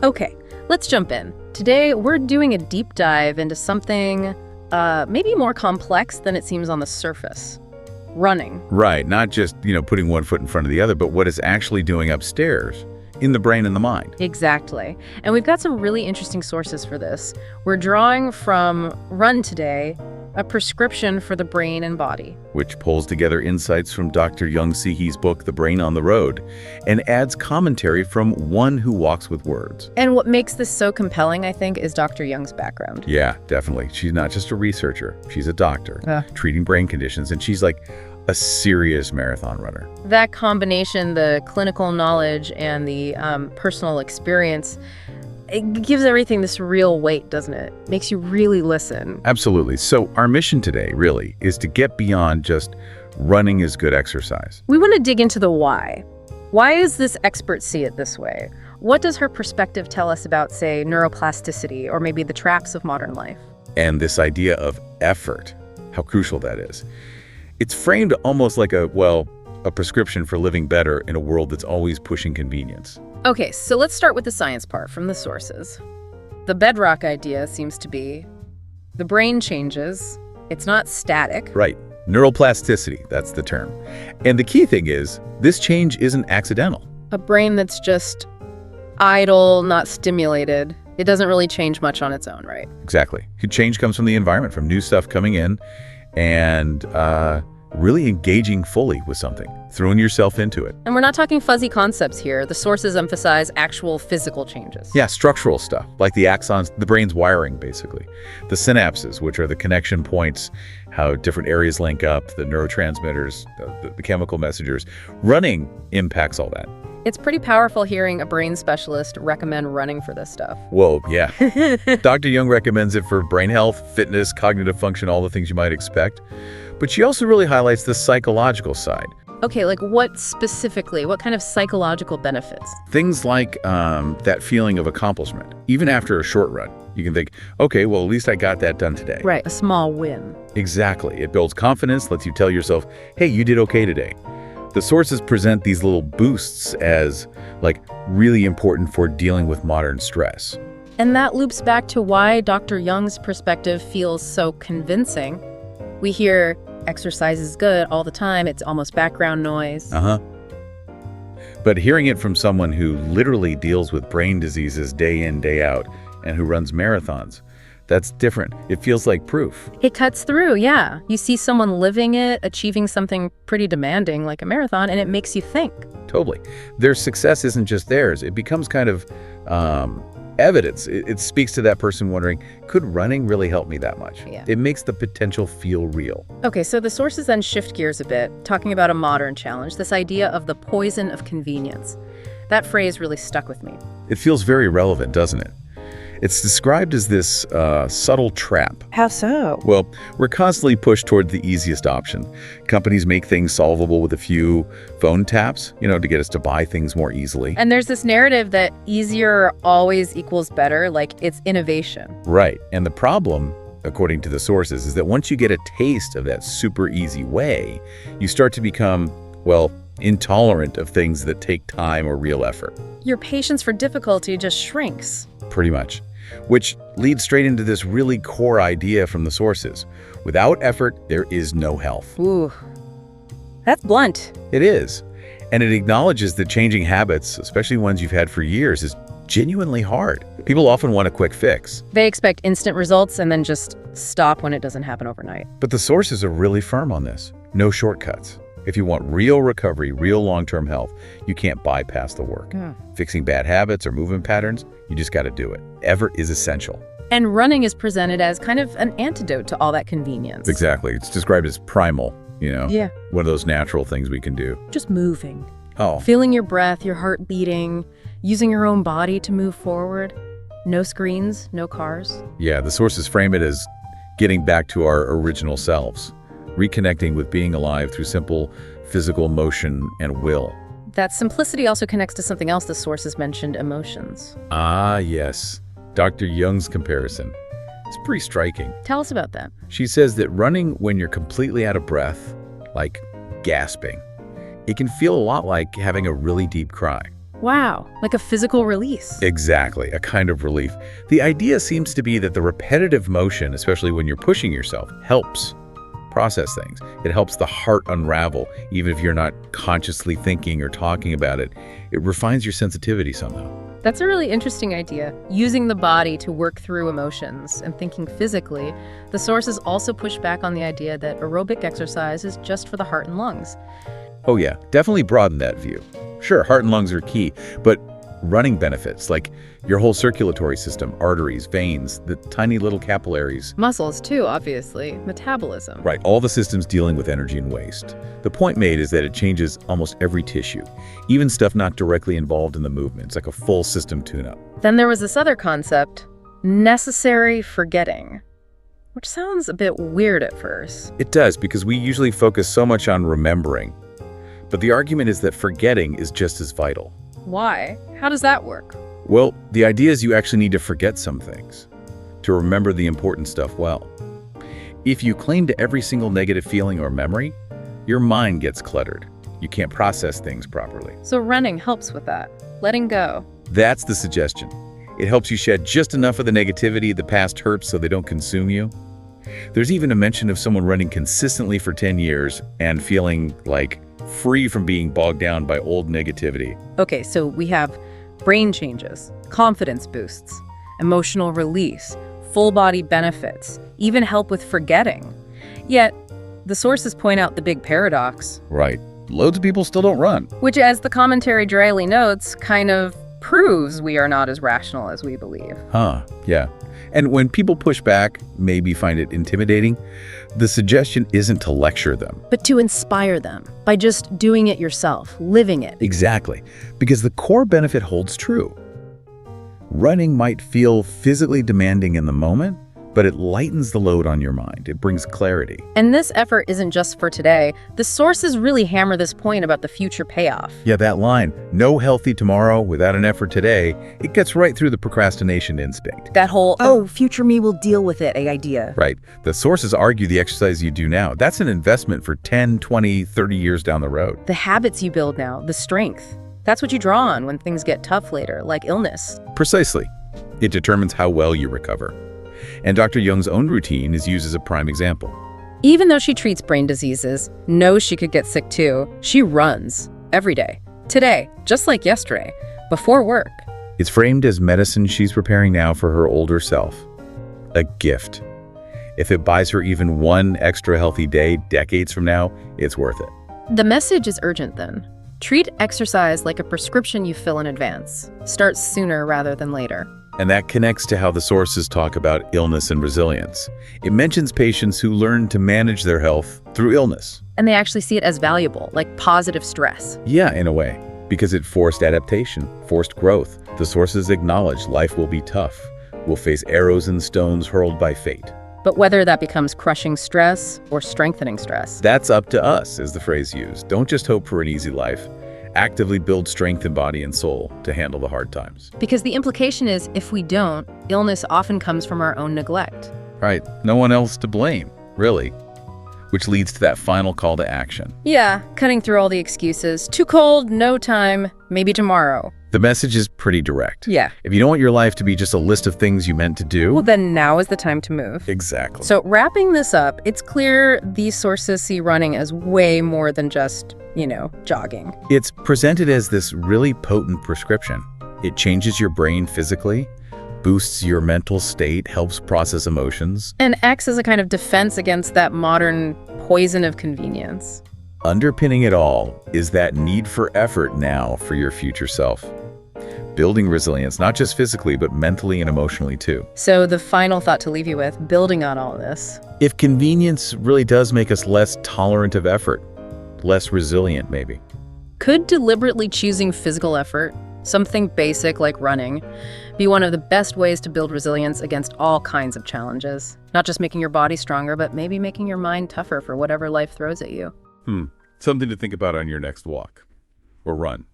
Okay, let's jump in. Today, we're doing a deep dive into something maybe more complex than it seems on the surface. Running. Right, not just, putting one foot in front of the other, but what it's actually doing upstairs in the brain and the mind. Exactly. And we've got some really interesting sources for this. We're drawing from Run Today, a prescription for the brain and body. Which pulls together insights from Dr. Jung Sehee's book, The Brain on the Road, and adds commentary from one who walks with words. And what makes this so compelling, I think, is Dr. Jung's background. Yeah, definitely. She's not just a researcher. She's a doctor treating brain conditions, and she's like a serious marathon runner. That combination, the clinical knowledge and the personal experience, it gives everything this real weight, doesn't it? Makes you really listen. Absolutely. So our mission today, really, is to get beyond just running is good exercise. We want to dig into the why. Why does this expert see it this way? What does her perspective tell us about, say, neuroplasticity or maybe the traps of modern life? And this idea of effort, how crucial that is. It's framed almost like a prescription for living better in a world that's always pushing convenience. Okay, so let's start with the science part from the sources. The bedrock idea seems to be the brain changes. It's not static. Right. Neuroplasticity, that's the term. And the key thing is, this change isn't accidental. A brain that's just idle, not stimulated, it doesn't really change much on its own, right? Exactly. Change comes from the environment, from new stuff coming in, and really engaging fully with something, throwing yourself into it. And we're not talking fuzzy concepts here. The sources emphasize actual physical changes. Yeah, structural stuff, like the axons, the brain's wiring, basically. The synapses, which are the connection points, how different areas link up, the neurotransmitters, the chemical messengers. Running impacts all that. It's pretty powerful hearing a brain specialist recommend running for this stuff. Whoa, yeah. Dr. Jung recommends it for brain health, fitness, cognitive function, all the things you might expect. But she also really highlights the psychological side. Okay, like what specifically? What kind of psychological benefits? Things like that feeling of accomplishment. Even after a short run, you can think, okay, well, at least I got that done today. Right, a small win. Exactly. It builds confidence, lets you tell yourself, hey, you did okay today. The sources present these little boosts as like really important for dealing with modern stress. And that loops back to why Dr. Jung's perspective feels so convincing. We hear exercise is good all the time. It's almost background noise. But hearing it from someone who literally deals with brain diseases day in, day out, and who runs marathons, that's different. It feels like proof. It cuts through, yeah. You see someone living it, achieving something pretty demanding like a marathon, and it makes you think. Totally. Their success isn't just theirs. It becomes kind of evidence. It speaks to that person wondering, could running really help me that much? Yeah. It makes the potential feel real. Okay, so the sources then shift gears a bit, talking about a modern challenge, this idea of the poison of convenience. That phrase really stuck with me. It feels very relevant, doesn't it? It's described as this subtle trap. How so? Well, we're constantly pushed toward the easiest option. Companies make things solvable with a few phone taps, to get us to buy things more easily. And there's this narrative that easier always equals better, like it's innovation. Right. And the problem, according to the sources, is that once you get a taste of that super easy way, you start to become, intolerant of things that take time or real effort. Your patience for difficulty just shrinks. Pretty much. Which leads straight into this really core idea from the sources. Without effort, there is no health. Ooh, that's blunt. It is. And it acknowledges that changing habits, especially ones you've had for years, is genuinely hard. People often want a quick fix. They expect instant results and then just stop when it doesn't happen overnight. But the sources are really firm on this. No shortcuts. If you want real recovery, real long-term health, you can't bypass the work. Fixing bad habits or movement patterns, you just got to do it. Effort is essential. And running is presented as kind of an antidote to all that convenience. Exactly. It's described as primal, Yeah. One of those natural things we can do. Just moving. Oh. Feeling your breath, your heart beating, using your own body to move forward. No screens, no cars. Yeah, the sources frame it as getting back to our original selves, reconnecting with being alive through simple physical motion and will. That simplicity also connects to something else the sources mentioned, emotions. Ah, yes. Dr. Jung's comparison. It's pretty striking. Tell us about that. She says that running when you're completely out of breath, like gasping, it can feel a lot like having a really deep cry. Wow, like a physical release. Exactly, a kind of relief. The idea seems to be that the repetitive motion, especially when you're pushing yourself, helps process things. It helps the heart unravel, even if you're not consciously thinking or talking about it. It refines your sensitivity somehow. That's a really interesting idea. Using the body to work through emotions and thinking physically, the sources also push back on the idea that aerobic exercise is just for the heart and lungs. Oh yeah, definitely broaden that view. Sure, heart and lungs are key, but running benefits like your whole circulatory system, arteries, veins, the tiny little capillaries. Muscles too, obviously. Metabolism. Right, all the systems dealing with energy and waste. The point made is that it changes almost every tissue, even stuff not directly involved in the movement. It's like a full system tune-up. Then there was this other concept, necessary forgetting, which sounds a bit weird at first. It does, because we usually focus so much on remembering. But the argument is that forgetting is just as vital. Why? How does that work? Well, the idea is you actually need to forget some things, to remember the important stuff well. If you cling to every single negative feeling or memory, your mind gets cluttered. You can't process things properly. So running helps with that, letting go. That's the suggestion. It helps you shed just enough of the negativity the past hurts so they don't consume you. There's even a mention of someone running consistently for 10 years and feeling like free from being bogged down by old negativity. Okay, so we have brain changes, confidence boosts, emotional release, full body benefits, even help with forgetting. Yet, the sources point out the big paradox. Right. Loads of people still don't run. Which, as the commentary dryly notes, kind of proves we are not as rational as we believe. Yeah. And when people push back, maybe find it intimidating, the suggestion isn't to lecture them. But to inspire them by just doing it yourself, living it. Exactly. Because the core benefit holds true. Running might feel physically demanding in the moment, but it lightens the load on your mind. It brings clarity. And this effort isn't just for today. The sources really hammer this point about the future payoff. Yeah, that line, no healthy tomorrow without an effort today, it gets right through the procrastination instinct. That whole, future me will deal with it idea. Right. The sources argue the exercise you do now, that's an investment for 10, 20, 30 years down the road. the habits you build now, the strength. That's what you draw on when things get tough later, like illness. Precisely. It determines how well you recover. And Dr. Jung's own routine is used as a prime example. Even though she treats brain diseases, knows she could get sick too, she runs every day. Today, just like yesterday, before work. It's framed as medicine she's preparing now for her older self. A gift. If it buys her even one extra healthy day decades from now, it's worth it. The message is urgent then. Treat exercise like a prescription you fill in advance. Start sooner rather than later. And that connects to how the sources talk about illness and resilience. It mentions patients who learn to manage their health through illness. And they actually see it as valuable, like positive stress. Yeah, in a way, because it forced adaptation, forced growth. The sources acknowledge life will be tough. We'll face arrows and stones hurled by fate. But whether that becomes crushing stress or strengthening stress. That's up to us, is the phrase used. Don't just hope for an easy life. Actively build strength in body and soul to handle the hard times. Because the implication is, if we don't, illness often comes from our own neglect. Right, no one else to blame, really. Which leads to that final call to action. Yeah, cutting through all the excuses. Too cold, no time, maybe tomorrow. The message is pretty direct. Yeah. If you don't want your life to be just a list of things you meant to do... Well, then now is the time to move. Exactly. So wrapping this up, it's clear these sources see running as way more than just, jogging. It's presented as this really potent prescription. It changes your brain physically, boosts your mental state, helps process emotions. And acts as a kind of defense against that modern poison of convenience. Underpinning it all is that need for effort now for your future self. Building resilience, not just physically, but mentally and emotionally too. So the final thought to leave you with, building on all this. If convenience really does make us less tolerant of effort, less resilient maybe. Could deliberately choosing physical effort, something basic like running, be one of the best ways to build resilience against all kinds of challenges? Not just making your body stronger, but maybe making your mind tougher for whatever life throws at you. Something to think about on your next walk or run.